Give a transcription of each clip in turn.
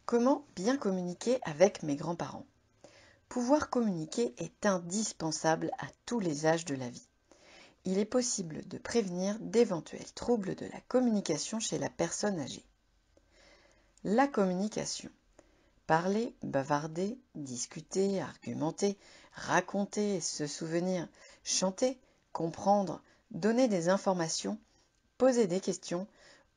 Comment bien communiquer avec mes grands-parents? Pouvoir communiquer est indispensable à tous les âges de la vie. Il est possible de prévenir d'éventuels troubles de la communication chez la personne âgée. La communication. Parler, bavarder, discuter, argumenter, raconter et se souvenir, chanter, comprendre, donner des informations, poser des questions,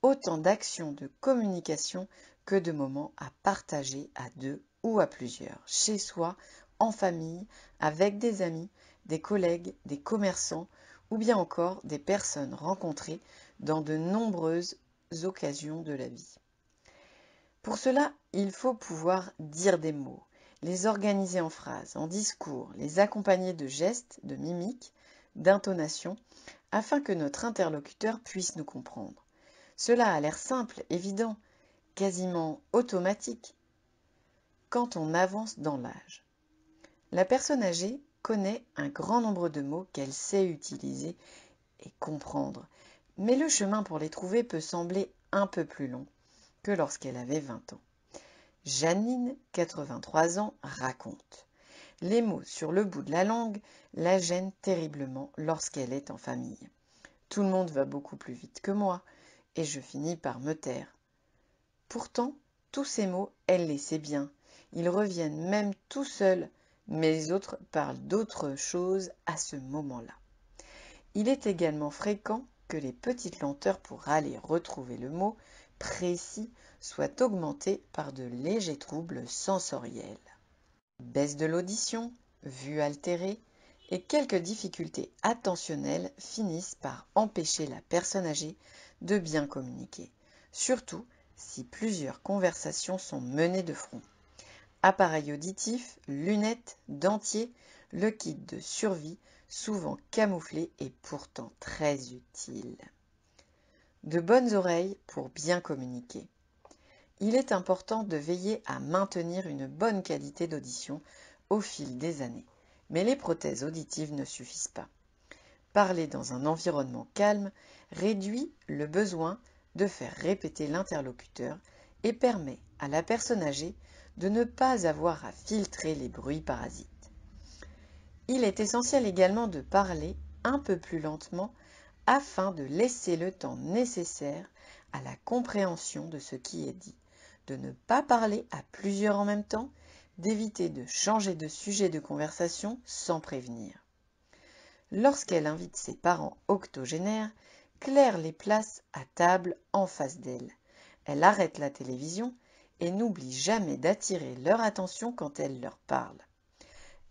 autant d'actions de communication que de moments à partager à deux ou à plusieurs, chez soi, en famille, avec des amis, des collègues, des commerçants ou bien encore des personnes rencontrées dans de nombreuses occasions de la vie. Pour cela, il faut pouvoir dire des mots, les organiser en phrases, en discours, les accompagner de gestes, de mimiques, d'intonations, afin que notre interlocuteur puisse nous comprendre. Cela a l'air simple, évident, quasiment automatique quand on avance dans l'âge. La personne âgée connaît un grand nombre de mots qu'elle sait utiliser et comprendre, mais le chemin pour les trouver peut sembler un peu plus long que lorsqu'elle avait 20 ans. Janine, 83 ans, raconte. Les mots sur le bout de la langue la gênent terriblement lorsqu'elle est en famille. Tout le monde va beaucoup plus vite que moi et je finis par me taire. Pourtant, tous ces mots, elle les sait bien. Ils reviennent même tout seuls, mais les autres parlent d'autre chose à ce moment-là. Il est également fréquent que les petites lenteurs pour aller retrouver le mot précis soient augmentées par de légers troubles sensoriels. Baisse de l'audition, vue altérée et quelques difficultés attentionnelles finissent par empêcher la personne âgée de bien communiquer, surtout si plusieurs conversations sont menées de front. Appareil auditif, lunettes, dentiers, le kit de survie, souvent camouflé et pourtant très utile. De bonnes oreilles pour bien communiquer. Il est important de veiller à maintenir une bonne qualité d'audition au fil des années, mais les prothèses auditives ne suffisent pas. Parler dans un environnement calme réduit le besoin de faire répéter l'interlocuteur et permet à la personne âgée de ne pas avoir à filtrer les bruits parasites. Il est essentiel également de parler un peu plus lentement afin de laisser le temps nécessaire à la compréhension de ce qui est dit, de ne pas parler à plusieurs en même temps, d'éviter de changer de sujet de conversation sans prévenir. Lorsqu'elle invite ses parents octogénaires, Claire les place à table en face d'elle. Elle arrête la télévision et n'oublie jamais d'attirer leur attention quand elle leur parle.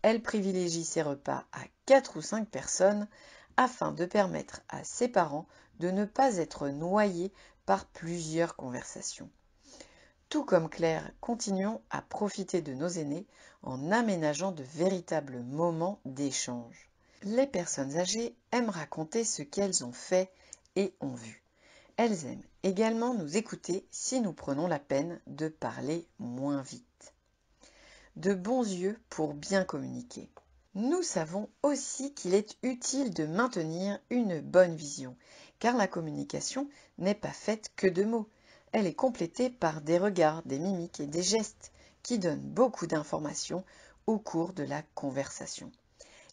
Elle privilégie ses repas à 4 ou 5 personnes afin de permettre à ses parents de ne pas être noyés par plusieurs conversations. Tout comme Claire, continuons à profiter de nos aînés en aménageant de véritables moments d'échange. Les personnes âgées aiment raconter ce qu'elles ont fait et ont vu. Elles aiment également nous écouter si nous prenons la peine de parler moins vite. De bons yeux pour bien communiquer. Nous savons aussi qu'il est utile de maintenir une bonne vision, car la communication n'est pas faite que de mots. Elle est complétée par des regards, des mimiques et des gestes qui donnent beaucoup d'informations au cours de la conversation.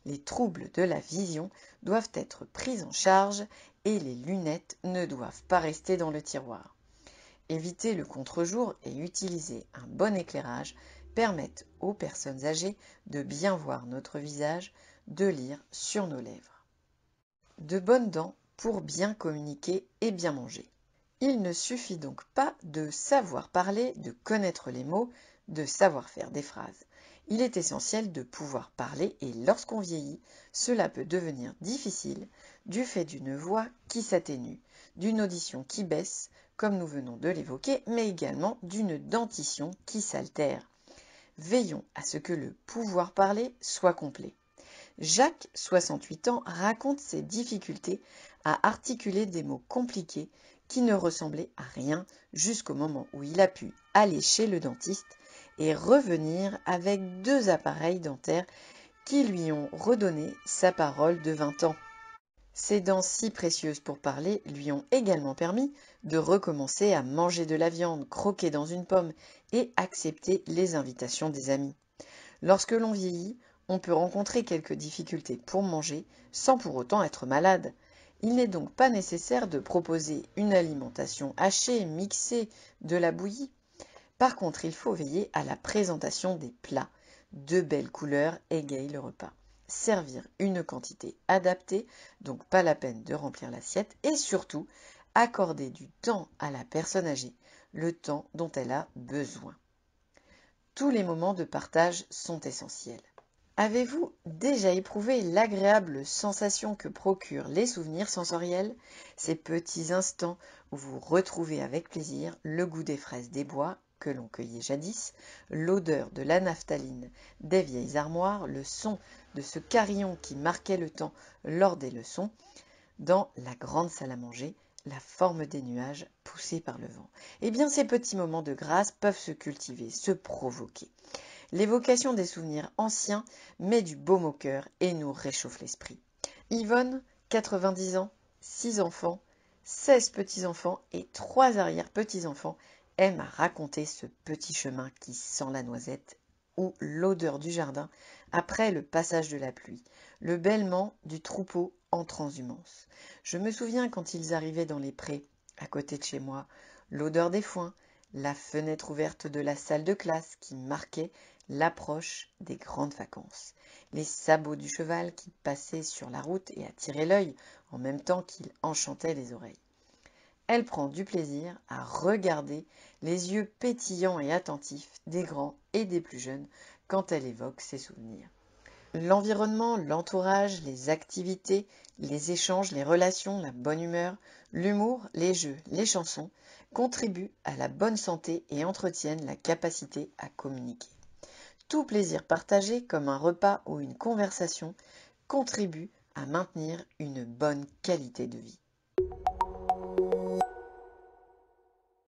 Les troubles de la vision doivent être pris en charge et les lunettes ne doivent pas rester dans le tiroir. Éviter le contre-jour et utiliser un bon éclairage permettent aux personnes âgées de bien voir notre visage, de lire sur nos lèvres. De bonnes dents pour bien communiquer et bien manger. Il ne suffit donc pas de savoir parler, de connaître les mots, de savoir faire des phrases. Il est essentiel de pouvoir parler et lorsqu'on vieillit, cela peut devenir difficile du fait d'une voix qui s'atténue, d'une audition qui baisse, comme nous venons de l'évoquer, mais également d'une dentition qui s'altère. Veillons à ce que le pouvoir parler soit complet. Jacques, 68 ans, raconte ses difficultés à articuler des mots compliqués qui ne ressemblaient à rien jusqu'au moment où il a pu aller chez le dentiste et revenir avec 2 appareils dentaires qui lui ont redonné sa parole de 20 ans. Ces dents si précieuses pour parler lui ont également permis de recommencer à manger de la viande, croquer dans une pomme et accepter les invitations des amis. Lorsque l'on vieillit, on peut rencontrer quelques difficultés pour manger sans pour autant être malade. Il n'est donc pas nécessaire de proposer une alimentation hachée, mixée, de la bouillie. Par contre, il faut veiller à la présentation des plats. De belles couleurs égayent le repas. Servir une quantité adaptée, donc pas la peine de remplir l'assiette, et surtout accorder du temps à la personne âgée, le temps dont elle a besoin. Tous les moments de partage sont essentiels. Avez-vous déjà éprouvé l'agréable sensation que procurent les souvenirs sensoriels, ces petits instants où vous retrouvez avec plaisir le goût des fraises des bois que l'on cueillait jadis, l'odeur de la naphtaline des vieilles armoires, le son de ce carillon qui marquait le temps lors des leçons, dans la grande salle à manger, la forme des nuages poussés par le vent. Eh bien, ces petits moments de grâce peuvent se cultiver, se provoquer. L'évocation des souvenirs anciens met du baume au cœur et nous réchauffe l'esprit. Yvonne, 90 ans, 6 enfants, 16 petits-enfants et 3 arrière-petits-enfants aime à raconter ce petit chemin qui sent la noisette ou l'odeur du jardin après le passage de la pluie, le bêlement du troupeau en transhumance. Je me souviens quand ils arrivaient dans les prés, à côté de chez moi, l'odeur des foins, la fenêtre ouverte de la salle de classe qui marquait l'approche des grandes vacances, les sabots du cheval qui passait sur la route et attiraient l'œil en même temps qu'il enchantait les oreilles. Elle prend du plaisir à regarder les yeux pétillants et attentifs des grands et des plus jeunes quand elle évoque ses souvenirs. L'environnement, l'entourage, les activités, les échanges, les relations, la bonne humeur, l'humour, les jeux, les chansons contribuent à la bonne santé et entretiennent la capacité à communiquer. Tout plaisir partagé, comme un repas ou une conversation, contribue à maintenir une bonne qualité de vie.